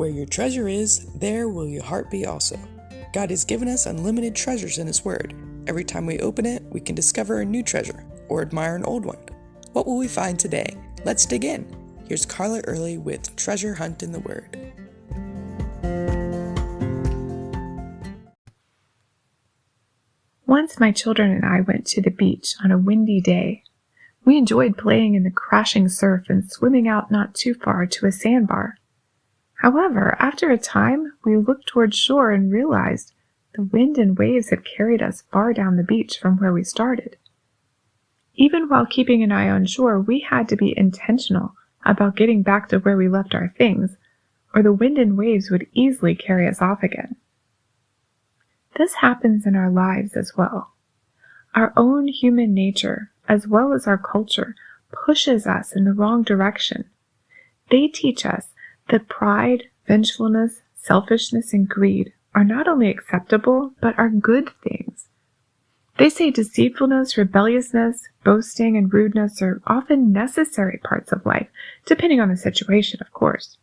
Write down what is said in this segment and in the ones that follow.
Where your treasure is, there will your heart be also. God has given us unlimited treasures in His Word. Every time we open it, we can discover a new treasure or admire an old one. What will we find today? Let's dig in. Here's Carla Early with Treasure Hunt in the Word. Once my children and I went to the beach on a windy day. We enjoyed playing in the crashing surf and swimming out not too far to a sandbar. However, after a time, we looked toward shore and realized the wind and waves had carried us far down the beach from where we started. Even while keeping an eye on shore, we had to be intentional about getting back to where we left our things, or the wind and waves would easily carry us off again. This happens in our lives as well. Our own human nature, as well as our culture, pushes us in the wrong direction. They teach us that pride, vengefulness, selfishness, and greed are not only acceptable, but are good things. They say deceitfulness, rebelliousness, boasting, and rudeness are often necessary parts of life, depending on the situation, of course.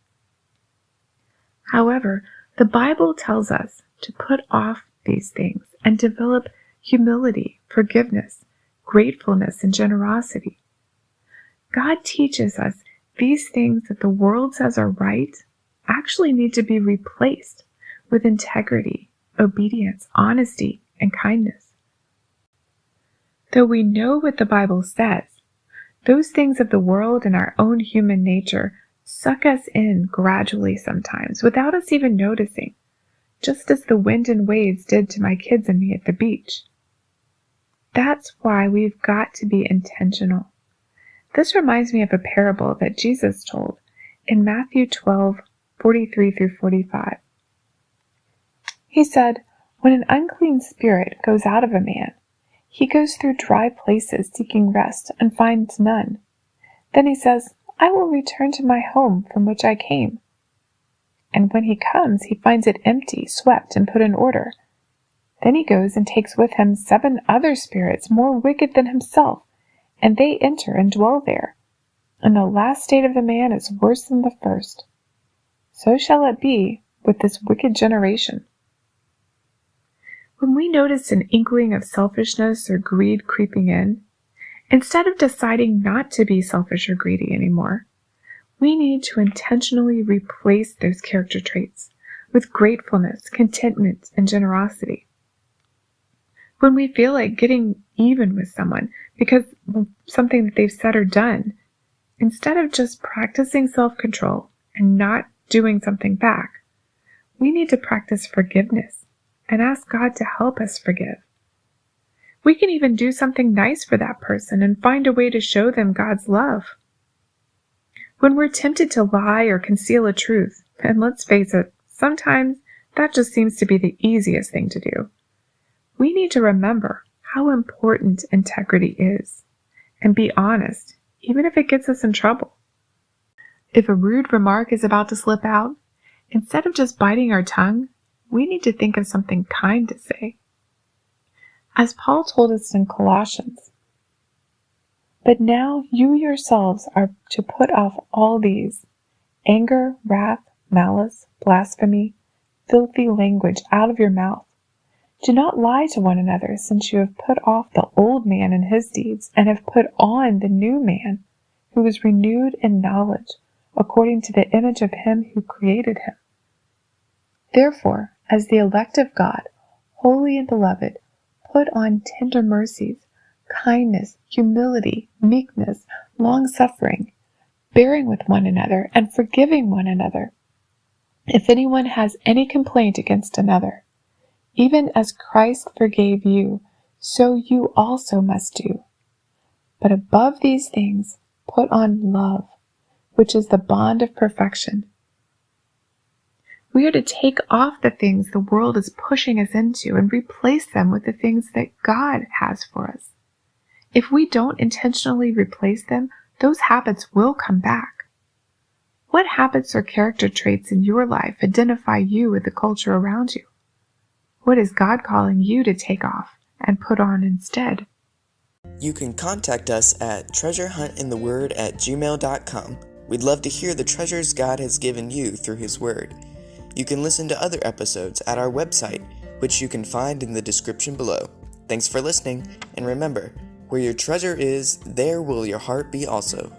However, the Bible tells us to put off these things and develop humility, forgiveness, gratefulness, and generosity. God teaches us these things that the world says are right actually need to be replaced with integrity, obedience, honesty, and kindness. Though we know what the Bible says, those things of the world and our own human nature suck us in gradually sometimes without us even noticing, just as the wind and waves did to my kids and me at the beach. That's why we've got to be intentional. This reminds me of a parable that Jesus told in Matthew 12:43 through 45. He said, "When an unclean spirit goes out of a man, he goes through dry places seeking rest and finds none. Then he says, 'I will return to my home from which I came.' And when he comes, he finds it empty, swept, and put in order. Then he goes and takes with him 7 other spirits more wicked than himself, and they enter and dwell there. And the last state of the man is worse than the first. So shall it be with this wicked generation." When we notice an inkling of selfishness or greed creeping in, instead of deciding not to be selfish or greedy anymore, we need to intentionally replace those character traits with gratefulness, contentment, and generosity. When we feel like getting even with someone because of something that they've said or done, instead of just practicing self-control and not doing something back, we need to practice forgiveness and ask God to help us forgive. We can even do something nice for that person and find a way to show them God's love. When we're tempted to lie or conceal a truth, and let's face it, sometimes that just seems to be the easiest thing to do, we need to remember how important integrity is and be honest, even if it gets us in trouble. If a rude remark is about to slip out, instead of just biting our tongue, we need to think of something kind to say. As Paul told us in Colossians, "But now you yourselves are to put off all these: anger, wrath, malice, blasphemy, filthy language out of your mouth. Do not lie to one another, since you have put off the old man and his deeds, and have put on the new man, who is renewed in knowledge, according to the image of him who created him. Therefore, as the elect of God, holy and beloved, put on tender mercies, kindness, humility, meekness, long-suffering, bearing with one another, and forgiving one another. If anyone has any complaint against another, even as Christ forgave you, so you also must do. But above these things, put on love, which is the bond of perfection." We are to take off the things the world is pushing us into and replace them with the things that God has for us. If we don't intentionally replace them, those habits will come back. What habits or character traits in your life identify you with the culture around you? What is God calling you to take off and put on instead? You can contact us at treasurehuntintheword@gmail.com We'd love to hear the treasures God has given you through His Word. You can listen to other episodes at our website, which you can find in the description below. Thanks for listening, and remember, where your treasure is, there will your heart be also.